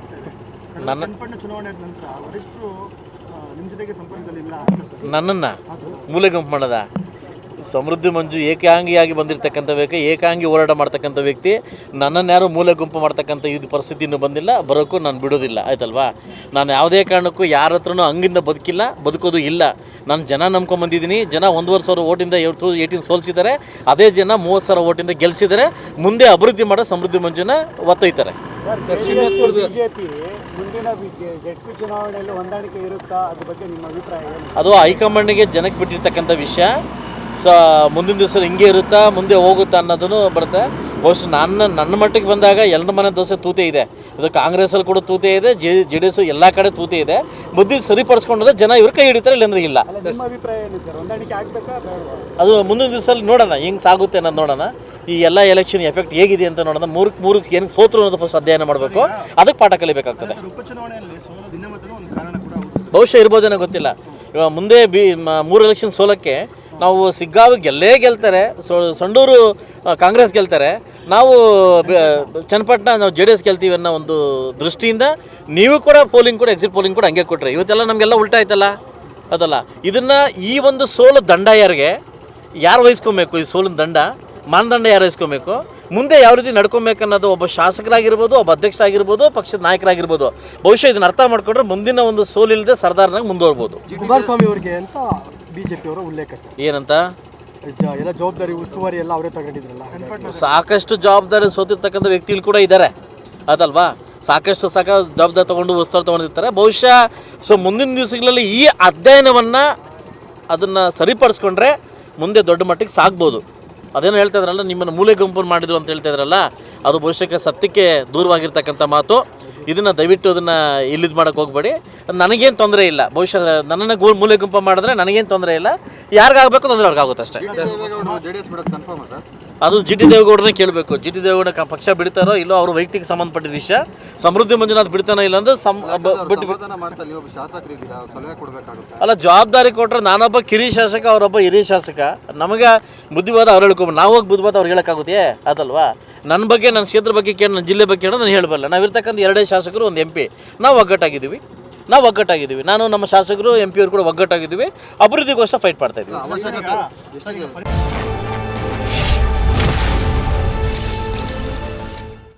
ಆಗ್ತಾ ಇದೆ. ಚುನಾವಣೆ ನಂತರ ವರಿಷ್ಠರು ನಿಮ್ಮ ಜೊತೆಗೆ ಸಂಪರ್ಕದಲ್ಲಿಲ್ಲ. ನನ್ನನ್ನು ಮೂಲೆ ಗುಂಪು ಮಾಡೋದ? ಸಮೃದ್ಧಿ ಮಂಜು ಏಕಾಂಗಿಯಾಗಿ ಬಂದಿರತಕ್ಕಂಥ ವ್ಯಕ್ತಿ, ಏಕಾಂಗಿ ಹೋರಾಟ ಮಾಡ್ತಕ್ಕಂಥ ವ್ಯಕ್ತಿ. ನನ್ನನ್ನು ಯಾರು ಮೂಲೆ ಗುಂಪು ಮಾಡ್ತಕ್ಕಂಥ ಇದು ಪರಿಸ್ಥಿತಿ ಇನ್ನೂ ಬಂದಿಲ್ಲ, ಬರೋಕ್ಕೂ ನಾನು ಬಿಡೋದಿಲ್ಲ, ಆಯ್ತಲ್ವಾ? ನಾನು ಯಾವುದೇ ಕಾರಣಕ್ಕೂ ಯಾರ ಹತ್ರನೂ ಹಂಗಿಂದ ಬದುಕಿಲ್ಲ, ಬದುಕೋದು ಇಲ್ಲ. ನಾನು ಜನ ನಂಬ್ಕೊಂಬಂದಿದ್ದೀನಿ. ಜನ 1,500,000 ಓಟಿಂದ 18 ಸೋಲಿಸಿದ್ದಾರೆ. ಅದೇ ಜನ 30,000 ಓಟಿಂದ ಗೆಲ್ಲಿಸಿದರೆ ಮುಂದೆ ಅಭಿವೃದ್ಧಿ ಮಾಡೋ ಸಮೃದ್ಧಿ ಮಂಜುನ ಒತ್ತೊಯ್ತಾರೆ. ಬಿಜೆಪಿ ಮುಂದಿನ ಜೆಡ್ಪಿ ಚುನಾವಣೆಯಲ್ಲಿ ಹೊಂದಾಣಿಕೆ ಇರುತ್ತಾ? ಅದ್ರ ಬಗ್ಗೆ ನಿಮ್ಮ ಅಭಿಪ್ರಾಯ ಏನು? ಅದು ಹೈಕಮಾಂಡ್ಗೆ ಜನಕ್ಕೆ ಬಿಟ್ಟಿರ್ತಕ್ಕಂಥ ವಿಷಯ. ಮುಂದಿನ ದಿವಸ ಹಿಂಗೆ ಇರುತ್ತಾ, ಮುಂದೆ ಹೋಗುತ್ತಾ ಅನ್ನೋದನ್ನು ಬರುತ್ತೆ. ಬಹುಶಃ ನನ್ನ ಮಟ್ಟಿಗೆ ಬಂದಾಗ ಎಲ್ಲರ ಮನೆ ದೋಸೆ ತೂತೆ ಇದೆ. ಇದು ಕಾಂಗ್ರೆಸ್ಸಲ್ಲಿ ಕೂಡ ತೂತೆ ಇದೆ, JDS ಎಲ್ಲ ಕಡೆ ತೂತೆ ಇದೆ. ಬುದ್ಧಿ ಸರಿಪಡಿಸ್ಕೊಂಡ್ರೆ ಜನ ಇವ್ರ ಕೈ ಹಿಡಿತಾರೆ, ಇಲ್ಲಾಂದ್ರೆ ಇಲ್ಲ. ನಿಮ್ಮ ಅಭಿಪ್ರಾಯ ಏನು ಸರ್? ಹೊಂದಾಣಿಕೆ ಆಗಬೇಕಾ ಬೇಡವಾ? ಅದು ಮುಂದಿನ ದಿವಸದಲ್ಲಿ ನೋಡೋಣ, ಹೆಂಗೆ ಸಾಗುತ್ತೆ ಅನ್ನೋದು ನೋಡೋಣ. ಈ ಎಲ್ಲ ಎಲೆಕ್ಷನ್ ಎಫೆಕ್ಟ್ ಹೇಗಿದೆ ಅಂತ ನೋಡೋಣ. ಮೂರಕ್ಕೆ ಏನಕ್ಕೆ ಸೋತ್ರು ಅನ್ನೋದು ಫಸ್ಟ್ ಅಧ್ಯಯನ ಮಾಡಬೇಕು. ಅದಕ್ಕೆ ಪಾಠ ಕಲಿಬೇಕಾಗ್ತದೆ. ಬಹುಶಃ ಇರ್ಬೋದೇನೋ ಗೊತ್ತಿಲ್ಲ. ಇವಾಗ ಮುಂದೆ 3 ಎಲೆಕ್ಷನ್ ಸೋಲಕ್ಕೆ ನಾವು ಸಿಗ್ಗಾವಿ ಗೆಲ್ತಾರೆ. ಸಂಡೂರು ಕಾಂಗ್ರೆಸ್ ಗೆಲ್ತಾರೆ, ನಾವು ಚನ್ನಪಟ್ಟಣ ನಾವು JDS ಗೆಲ್ತೀವಿ ಅನ್ನೋ ಒಂದು ದೃಷ್ಟಿಯಿಂದ ನೀವು ಕೂಡ ಎಕ್ಸಿಟ್ ಪೋಲಿಂಗ್ ಕೂಡ ಹಂಗೆ ಕೊಟ್ಟರೆ ಇವತ್ತೆಲ್ಲ ನಮಗೆಲ್ಲ ಉಲ್ಟಾ ಆಯ್ತಲ್ಲ, ಅದಲ್ಲ. ಇದನ್ನು ಈ ಒಂದು ಸೋಲು ದಂಡ ಯಾರು ವಹಿಸ್ಕೊಬೇಕು? ಈ ಸೋಲಿನ ದಂಡ ಮಾನದಂಡ ಯಾರು ವಹಿಸ್ಕೊಬೇಕು? ಮುಂದೆ ಯಾವ ರೀತಿ ನಡ್ಕೊಬೇಕು ಅನ್ನೋದು ಒಬ್ಬ ಶಾಸಕರಾಗಿರ್ಬೋದು, ಒಬ್ಬ ಅಧ್ಯಕ್ಷರಾಗಿರ್ಬೋದು, ಪಕ್ಷದ ನಾಯಕರಾಗಿರ್ಬೋದು. ಬಹುಶಃ ಇದನ್ನ ಅರ್ಥ ಮಾಡ್ಕೊಂಡ್ರೆ ಮುಂದಿನ ಒಂದು ಸೋಲಿಲ್ಲದೆ ಸರ್ದಾರನಾಗಿ ಮುಂದುವರ್ಬೋದು. ಕುಮಾರಸ್ವಾಮಿ ಅವರಿಗೆ ಅಂತ ಬಿಜೆಪಿ ಅವರ ಉಲ್ಲೇಖ ಏನಂತ? ಎಲ್ಲ ಜವಾಬ್ದಾರಿ ಉಸ್ತುವಾರಿ ಎಲ್ಲ ಅವರೇ ತಗೊಂಡಿದ್ರಲ್ಲ. ಸಾಕಷ್ಟು ಜವಾಬ್ದಾರಿ ಸೋತಿರ್ತಕ್ಕಂಥ ವ್ಯಕ್ತಿಗಳು ಕೂಡ ಇದ್ದಾರೆ, ಅದಲ್ವಾ? ಸಾಕಷ್ಟು ಜವಾಬ್ದಾರಿ ತೊಗೊಂಡು ಉತ್ಸಾಹ ತೊಗೊಂಡಿರ್ತಾರೆ. ಬಹುಶಃ ಮುಂದಿನ ದಿವಸಗಳಲ್ಲಿ ಈ ಅಧ್ಯಯನವನ್ನು ಅದನ್ನು ಸರಿಪಡಿಸ್ಕೊಂಡ್ರೆ ಮುಂದೆ ದೊಡ್ಡ ಮಟ್ಟಿಗೆ ಸಾಗ್ಬೋದು. ಅದೇನು ಹೇಳ್ತಾ ಇದ್ರಲ್ಲ, ನಿಮ್ಮನ್ನು ಮೂಲೆ ಗುಂಪು ಮಾಡಿದ್ರು ಅಂತ ಹೇಳ್ತಾ ಇದ್ರಲ್ಲ, ಅದು ಬಹುಶಃ ಸತ್ಯಕ್ಕೆ ದೂರವಾಗಿರ್ತಕ್ಕಂಥ ಮಾತು. ಇದನ್ನು ದಯವಿಟ್ಟು ಅದನ್ನು ಇಲ್ಲಿದ್ದು ಮಾಡೋಕ್ಕೆ ಹೋಗಬೇಡಿ. ನನಗೇನು ತೊಂದರೆ ಇಲ್ಲ. ಬಹುಶಃ ನನ್ನನ್ನು ಮೂಲೆ ಗುಂಪು ಮಾಡಿದ್ರೆ ನನಗೇನು ತೊಂದರೆ ಇಲ್ಲ. ಯಾರಿಗಾಗಬೇಕು ತೊಂದರೆ ಅವ್ರಿಗಾಗುತ್ತೆ ಅಷ್ಟೇ. ಅದು GT ದೇವೇಗೌಡರನ್ನೇ ಕೇಳಬೇಕು. GT ದೇವೇಗೌಡ ಪಕ್ಷ ಬಿಡ್ತಾರೋ ಇಲ್ಲೋ ಅವ್ರ ವೈಯಕ್ತಿಕ ಸಂಬಂಧಪಟ್ಟಿದ ವಿಷಯ. ಸಮೃದ್ಧಿ ಮಂಜುನಾಥ್ ಬಿಡ್ತಾನೋ ಇಲ್ಲ ಅಂದ್ರೆ ಅಲ್ಲ, ಜವಾಬ್ದಾರಿ ಕೊಟ್ಟರೆ ನಾನೊಬ್ಬ ಕಿರಿ ಶಾಸಕ, ಅವರೊಬ್ಬ ಹಿರಿಯ ಶಾಸಕ. ನಮಗೆ ಬುದ್ಧಿವಾದ ಅವ್ರು ಹೇಳ್ಕೊಬೋದು, ನಾವು ಹೋಗಿ ಬುದ್ಧಿವಾದ ಅವ್ರು ಹೇಳೋಕ್ಕಾಗುತ್ತೆ? ಅದಲ್ವಾ? ನನ್ನ ಬಗ್ಗೆ, ನನ್ನ ಕ್ಷೇತ್ರ ಬಗ್ಗೆ ಕೇಳಿ, ನನ್ನ ಜಿಲ್ಲೆ ಬಗ್ಗೆ ಕೇಳೋ ನಾನು ಹೇಳಬಲ್ಲ. ನಾವಿರ್ತಕ್ಕಂಥ 2 ಶಾಸಕರು, 1 MP, ನಾವು ಒಗ್ಗಟ್ಟಾಗಿದ್ದೀವಿ. ನಾನು ನಮ್ಮ ಶಾಸಕರು MP ಅವರು ಕೂಡ ಒಗ್ಗಟ್ಟಾಗಿದ್ದೀವಿ. ಅಭಿವೃದ್ಧಿಗೋಸ್ಕರ ಫೈಟ್ ಮಾಡ್ತಾ ಇದ್ದೀವಿ.